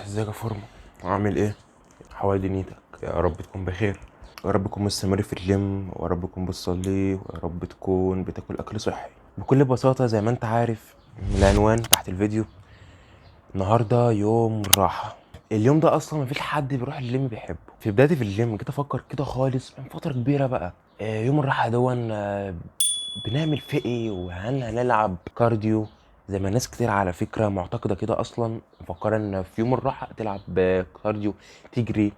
ازيك يا فورمو؟ عامل ايه؟ حوالي دنيتك يا رب تكون بخير، يا رب تكون مستمر في الجيم، ويا رب تكون بتصلي، ويا رب تكون بتاكل اكل صحي. بكل بساطه زي ما انت عارف من العنوان تحت الفيديو، النهارده يوم الراحه. اليوم ده اصلا مفيش حد بيروح الجيم بيحبه. في بدايتي في الجيم جيت افكر كده خالص من فتره كبيره بقى، يوم الراحه دون بنعمل فيه ايه؟ وهل هنلعب كارديو زي ما ناس كتير على فكره معتقده كده، اصلا مفكره ان في يوم الراحه تلعب كارديو، تجري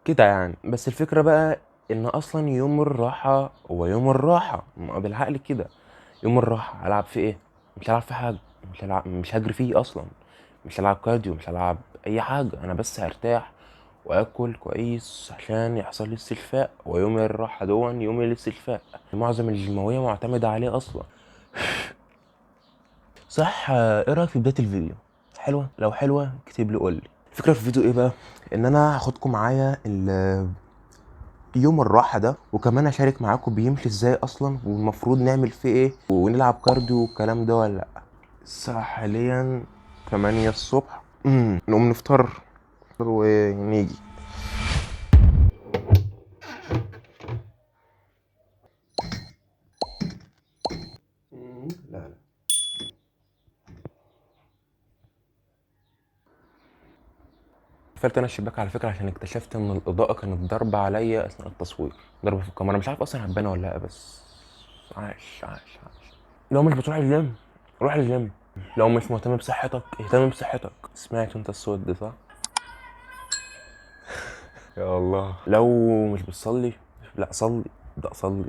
كده يعني. بس الفكره بقى ان اصلا يوم الراحه هو يوم الراحه، ما بالعقل كده يوم الراحه هلعب فيه ايه؟ مش هلعب في حاجه، مش هجري فيه اصلا، مش هلعب كارديو، مش هلعب اي حاجه، انا بس هرتاح واكل كويس عشان يحصل لي استشفاء. ويوم الراحه دون يوم الاستشفاء، معظم الجيماويه معتمده عليه اصلا. صح؟ ايه رايك في بدايه الفيديو؟ حلوه؟ لو حلوه اكتب لي قول لي. الفكره في الفيديو ايه بقى؟ ان انا هاخدكم معايا يوم الراحه ده، وكمان اشارك معاكم بيمشي ازاي اصلا، والمفروض نعمل فيه ايه، ونلعب كارديو والكلام ده ولا لا. الساعه حاليا 8 الصبح. نقوم نفطر ونيجي. لا لا، قفلت انا الشباك على فكره عشان اكتشفت ان الاضاءه كانت ضاربه عليا اثناء التصوير، ضربه في الكاميرا، مش عارف اصلا هتبان ولا لا، بس عاش عاش عاش. لو مش بتروح الجيم روح الجيم، لو مش مهتم بصحتك اهتم بصحتك. سمعت انت الصوت ده صح؟ يا الله. لو مش بتصلي لا صلي، ابدا صلي.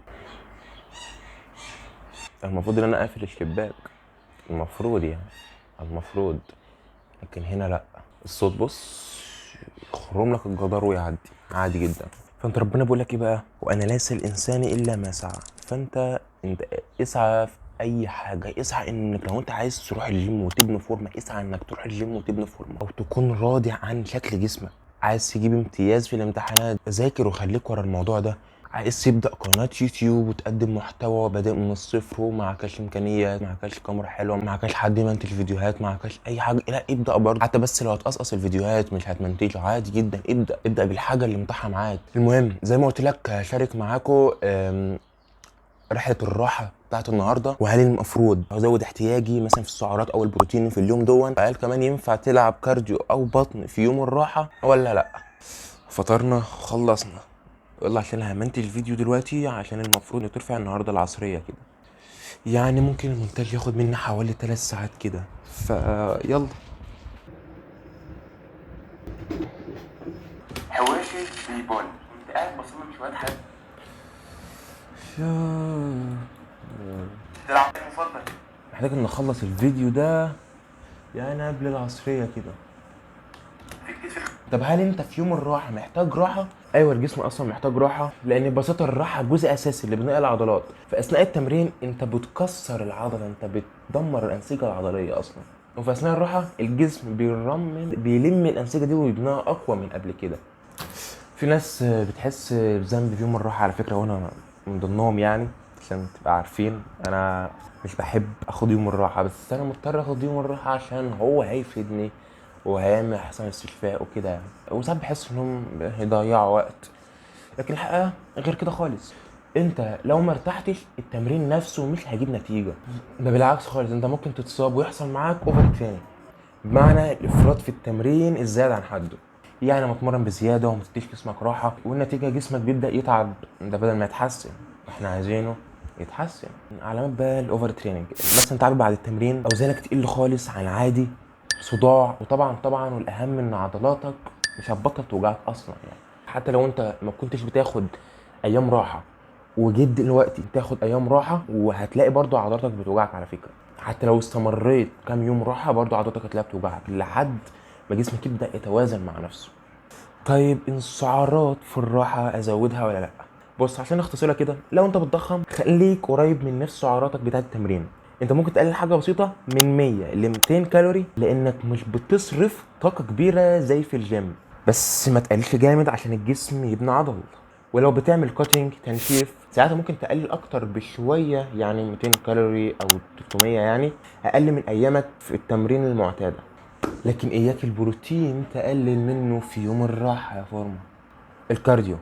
المفروض ان انا اقفل الشباك، المفروض يعني، المفروض، لكن هنا لا. الصوت بص يخرم لك الجدار ويعدي عادي جدا. فانت ربنا بيقول لك ايه بقى؟ وانا ليس الانسان الا ما سعى. فانت اسعى في اي حاجه، اسعى انك لو انت عايز تروح الجيم وتبني فورمه، اسعى انك تروح الجيم وتبني فورمه، او تكون راضي عن شكل جسمك. عايز تجيب امتياز في الامتحانات، ذاكر وخليك ورا الموضوع ده. عايز تبدا قناه يوتيوب وتقدم محتوى بادئ من الصفر، ومعكش امكانيات، معكش كاميرا حلوه، معكش حد يمنتج فيديوهات، معكش اي حاجه، لا ابدا برضه. حتى بس لو هتقصقص الفيديوهات مش هتمنتج عادي جدا، ابدا بالحاجه اللي متاحه معاك. المهم زي ما قلت لك هشارك معاكم رحله الراحه بتاعت النهارده، وهل المفروض ازود احتياجي مثلا في السعرات او البروتين في اليوم دون، وهل كمان ينفع تلعب كارديو او بطن في يوم الراحه ولا لا. فطرنا خلصنا، يلا عشان همنتج الفيديو دلوقتي، عشان المفروض نترفع النهارده العصريه كده، يعني ممكن المونتاج ياخد مني حوالي 3 ساعات كده، فيلا. حواشي بيبون، كنت قاعد بصمم شويه حاجات. تلعب مفضل، محتاج ان نخلص الفيديو ده يعني قبل العصريه كده. طب هل انت في يوم الراحه محتاج راحه؟ ايوه الجسم اصلا محتاج راحه، لان ببساطه الراحه جزء اساسي اللي بناء العضلات. في اثناء التمرين انت بتكسر العضله، انت بتدمر الانسجه العضليه اصلا، وفي اثناء الراحه الجسم بيلم الانسجه دي ويبنيها اقوى من قبل كده. في ناس بتحس بذنب في يوم الراحه على فكره، وانا من ضمنهم يعني، عشان تبقى عارفين انا مش بحب اخد يوم الراحه، بس انا مضطر اخد يوم الراحه عشان هو هيفيدني وهيعمل حسن استشفاء وكده يعني. وساعات بحس انهم هيضيعوا وقت، لكن الحقيقه غير كده خالص. انت لو ما ارتحتش التمرين نفسه مش هيجيب نتيجه، ده بالعكس خالص، انت ممكن تتصاب ويحصل معاك اوفر تريننج، بمعنى الافراط في التمرين الزياده عن حده. يعني لما اتمرن بزياده وما تديش جسمك راحه، والنتيجه جسمك بيبدا يتعب، ده بدل ما يتحسن، احنا عايزينه يتحسن. علامات بقى الاوفر تريننج، مثلا تعب بعد التمرين، اوزانك تقل خالص عن عادي، صداع، وطبعا والاهم ان عضلاتك مش هتبطل توجعك اصلا يعني. حتى لو انت ما كنتش بتاخد ايام راحه وجيت دلوقتي تاخد ايام راحه، وهتلاقي برضو عضلاتك بتوجعك على فكره. حتى لو استمريت كام يوم راحه برضو عضلاتك هتلاقيها بتوجعك لحد ما جسمك يبدا يتوازن مع نفسه. طيب السعرات في الراحه ازودها ولا لا؟ بص عشان اختصرها كده، لو انت بتضخم خليك قريب من نفس سعراتك بتاعه التمرين. انت ممكن تقلل حاجه بسيطه من 100 ل 200 كالوري، لانك مش بتصرف طاقه كبيره زي في الجيم، بس ما تقللش جامد عشان الجسم يبني عضل. ولو بتعمل كاتنج تنشيف ساعتها ممكن تقلل اكتر بشويه، يعني 200 كالوري او 300، يعني اقل من ايامك في التمرين المعتاده. لكن اياك البروتين تقلل منه في يوم الراحه يا فورمه. الكارديو،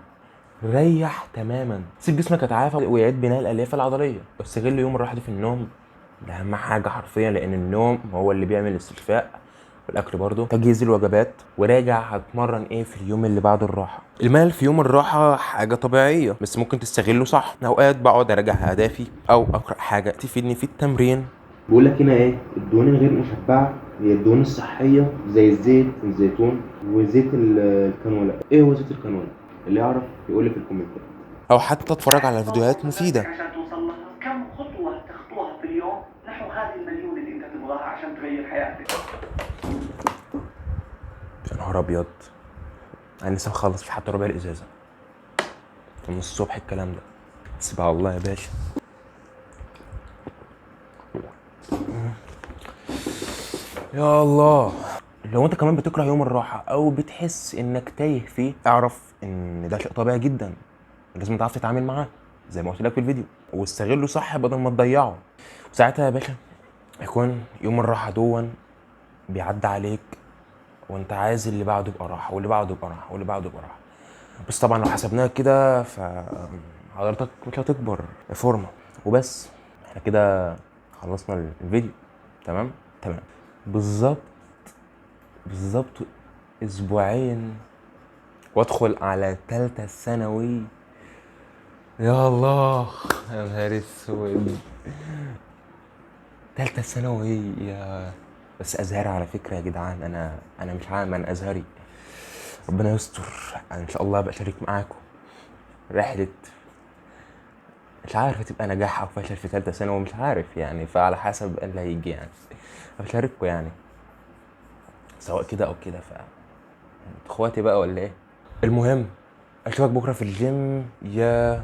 ريح تماما، سيب جسمك يتعافى ويعيد بناء الالياف العضليه. استغل يوم الراحه دي في النوم، ده اهم حاجه حرفيا، لان النوم هو اللي بيعمل الاستشفاء، والاكل برضه، تجهيز الوجبات، وراجع هتمرن ايه في اليوم اللي بعد الراحه. المال في يوم الراحه حاجه طبيعيه، بس ممكن تستغله صح. اوقات بقعد اراجع اهدافي او اقرا حاجه تفيدني في التمرين. بقول لك هنا ايه الدهون الغير مشبعه؟ هي الدهون الصحيه زي الزيت، الزيتون، وزيت الكانولا. ايه هو زيت الكانولا؟ اللي يعرف يقول لي في الكومنتات، او حتى اتفرج على فيديوهات مفيده. عشان توصل لها كم خطوة تخطوها في اليوم نحو هذه المليون اللي انت تبغاها عشان تغير حياتك. يا نهار ابيض، انا لسه مخلص مش حتى ربع الازازه من الصبح الكلام ده. سيبها الله يا باشا. يا الله. لو انت كمان بتكره يوم الراحه او بتحس انك تايه فيه، اعرف ان ده شيء طبيعي جدا، لازم تعرف تتعامل معاه زي ما قلت لك في الفيديو، واستغله صح بدل ما تضيعه. ساعتها يا باشا يكون يوم الراحه دون بيعدي عليك وانت عايز اللي بعده يبقى راحه، واللي بعده يبقى راحه، واللي بعده يبقى راحه. بس طبعا لو حسبناها كده فحضرتك مش هتكبر يا فورمه. وبس، احنا كده خلصنا الفيديو. تمام تمام. بالظبط بالظبط اسبوعين وادخل على تالتة ثانوي. يا الله، يا نهار اسود، تالتة ثانوي يا. بس ازهري على فكره يا جدعان، انا مش عام، انا ازهري. ربنا يستر. أنا ان شاء الله ابقى شريك معاكم رحله، مش عارف تبقى نجاح او فشل في ثالثه ثانوي، مش عارف يعني، فعلى حسب اللي هيجي يعني. بشارككم يعني، سواء كده او كده، اخواتي بقى ولا ايه. المهم اشوفك بكره في الجيم يا